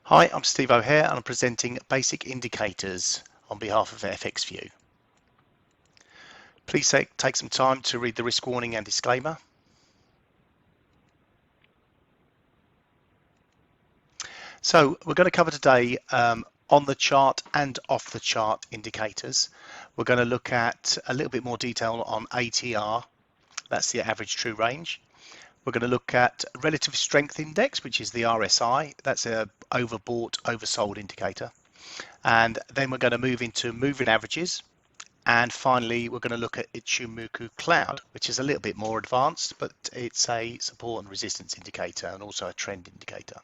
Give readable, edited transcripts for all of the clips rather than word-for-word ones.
Hi, I'm Steve O'Hare and I'm presenting basic indicators on behalf of Fxview. Please take some time to read the risk warning and disclaimer. So we're going to cover today on the chart and off the chart indicators. We're going to look at a little bit more detail on ATR, that's the average true range. We're going to look at relative strength index, which is the R.S.I, that's a overbought, oversold indicator. And then we're going to move into moving averages. And finally, we're going to look at Ichimoku Cloud, which is a little bit more advanced, but it's a support and resistance indicator and also a trend indicator.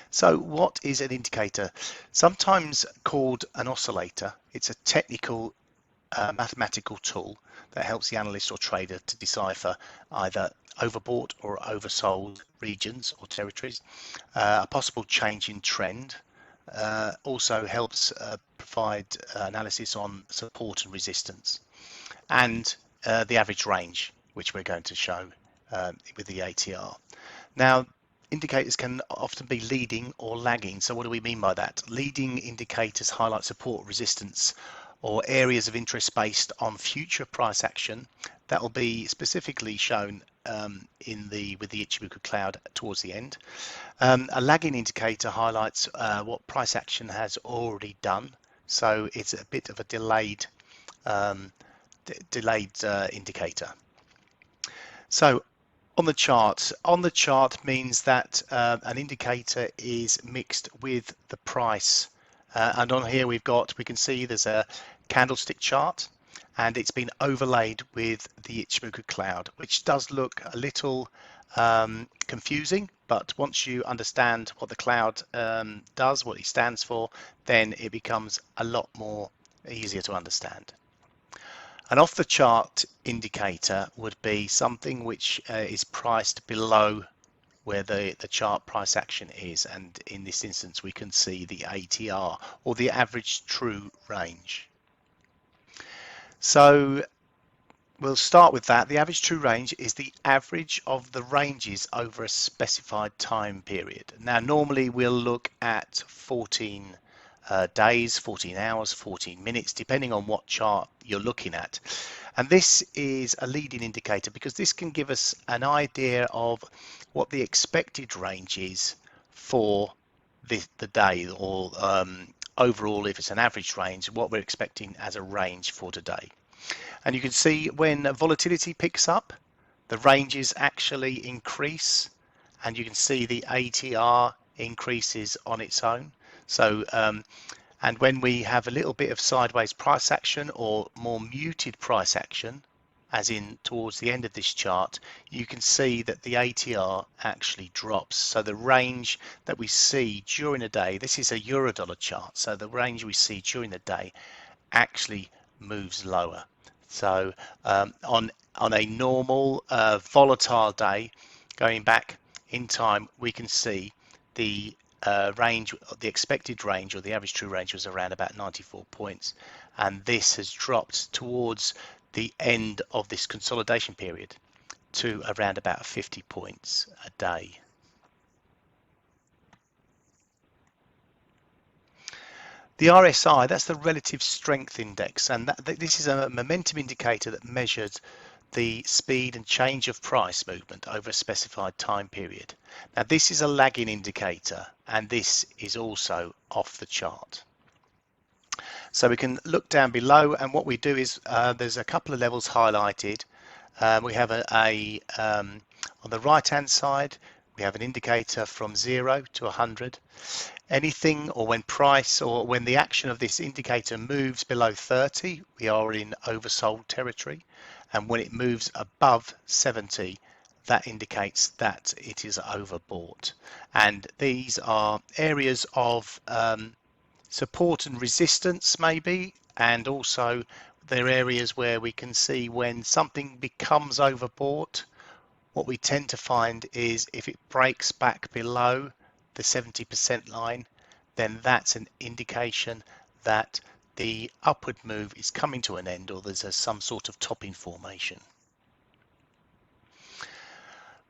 So what is an indicator? Sometimes called an oscillator. It's a technical mathematical tool that helps the analyst or trader to decipher either overbought or oversold regions or territories, a possible change in trend. Also helps provide analysis on support and resistance, and the average range, which we're going to show with the ATR. Now, indicators can often be leading or lagging. So what do we mean by that? Leading indicators highlight support, resistance, or areas of interest based on future price action that will be specifically shown with the Ichimoku Cloud towards the end. A lagging indicator highlights what price action has already done, so it's a bit of a delayed indicator. So on the chart means that an indicator is mixed with the price, and on here we can see there's a candlestick chart and it's been overlaid with the Ichimoku Cloud, which does look a little confusing, but once you understand what the cloud does, what it stands for, then it becomes a lot more easier to understand. An off the chart indicator would be something which is priced below where the chart price action is, and in this instance we can see the ATR, or the average true range. So we'll start with that. The average true range is the average of the ranges over a specified time period. Now normally we'll look at 14 days, 14 hours, 14 minutes, depending on what chart you're looking at. And this is a leading indicator because this can give us an idea of what the expected range is for the day, or overall, if it's an average range, what we're expecting as a range for today. And you can see when volatility picks up, the ranges actually increase, and you can see the ATR increases on its own. So and when we have a little bit of sideways price action or more muted price action, as in towards the end of this chart, you can see that the ATR actually drops. So the range that we see during a day, this is a Eurodollar chart, so the range we see during the day actually moves lower. So on a normal volatile day, going back in time, we can see the range, the expected range, or the average true range, was around about 94 points, and this has dropped towards the end of this consolidation period to around about 50 points a day. The RSI, that's the relative strength index, and this is a momentum indicator that measures the speed and change of price movement over a specified time period. Now this is a lagging indicator, and this is also off the chart. So we can look down below, and what we do is there's a couple of levels highlighted. We have on the right hand side, we have an indicator from 0 to 100. Anything, or when price, or when the action of this indicator moves below 30, we are in oversold territory, and when it moves above 70, that indicates that it is overbought. And these are areas of support and resistance maybe, and also they're areas where we can see when something becomes overbought. What we tend to find is if it breaks back below the 70% line, then that's an indication that the upward move is coming to an end, or there's some sort of topping formation.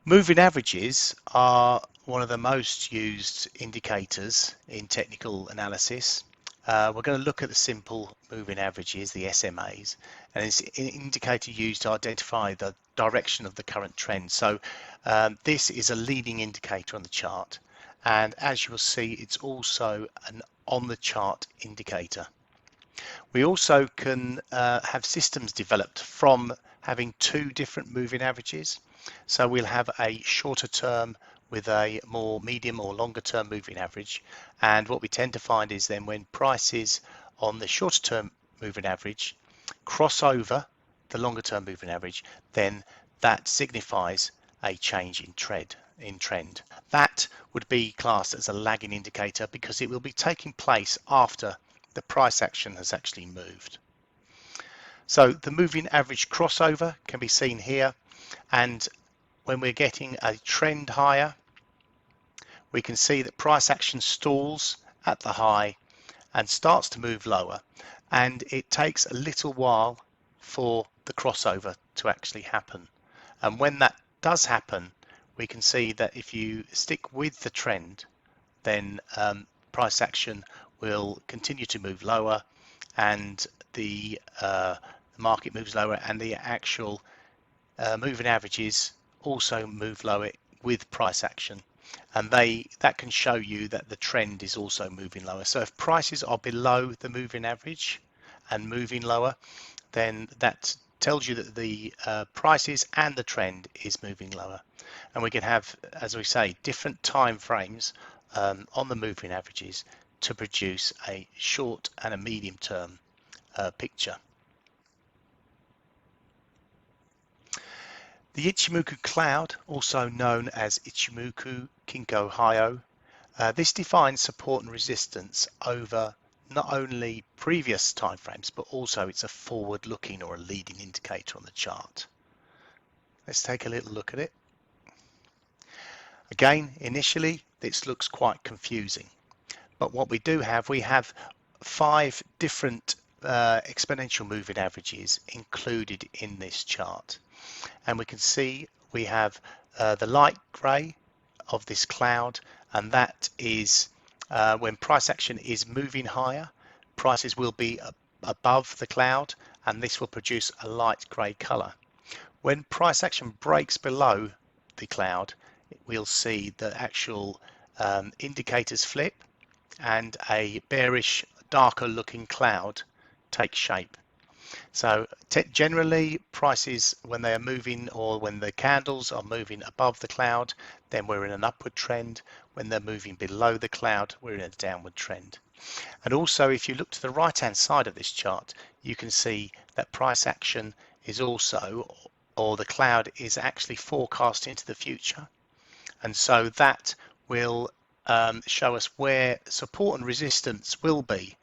Moving averages are one of the most used indicators in technical analysis. We're going to look at the simple moving averages, the SMAs, and it's an indicator used to identify the direction of the current trend. So this is a leading indicator on the chart, and as you will see, it's also an on the chart indicator. We also can have systems developed from having two different moving averages. So we'll have a shorter term with a more medium or longer term moving average. And what we tend to find is then when prices on the shorter term moving average cross over the longer term moving average, then that signifies a change in trend. That would be classed as a lagging indicator because it will be taking place after the price action has actually moved. So the moving average crossover can be seen here, and when we're getting a trend higher, we can see that price action stalls at the high and starts to move lower, and it takes a little while for the crossover to actually happen. And when that does happen, we can see that if you stick with the trend, then price action will continue to move lower, and the market moves lower, and the actual moving averages also move lower with price action, and that can show you that the trend is also moving lower. So if prices are below the moving average and moving lower, then that tells you that the prices and the trend is moving lower. And we can have, as we say, different time frames on the moving averages to produce a short and a medium term picture. The Ichimoku Cloud, also known as Ichimoku Kinko Hyo, this defines support and resistance over not only previous timeframes, but also it's a forward-looking or a leading indicator on the chart. Let's take a little look at it. Again, initially, this looks quite confusing, but what we have 5 different exponential moving averages included in this chart, and we can see we have the light grey of this cloud, and that is when price action is moving higher, prices will be above the cloud, and this will produce a light grey color. When price action breaks below the cloud, we'll see the actual indicators flip and a bearish, darker looking cloud take shape. So generally prices, when they are moving, or when the candles are moving above the cloud, then we're in an upward trend. When they're moving below the cloud, we're in a downward trend. And also, if you look to the right hand side of this chart, you can see that price action is also, or the cloud is actually forecast into the future, and so that will show us where support and resistance will be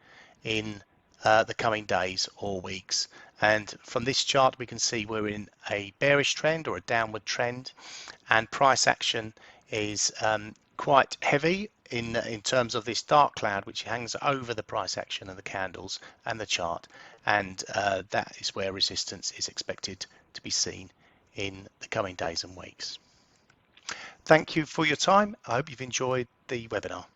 in the coming days or weeks. And from this chart we can see we're in a bearish trend or a downward trend, and price action is quite heavy in terms of this dark cloud which hangs over the price action and the candles and the chart, and that is where resistance is expected to be seen in the coming days and weeks. Thank you for your time. I hope you've enjoyed the webinar.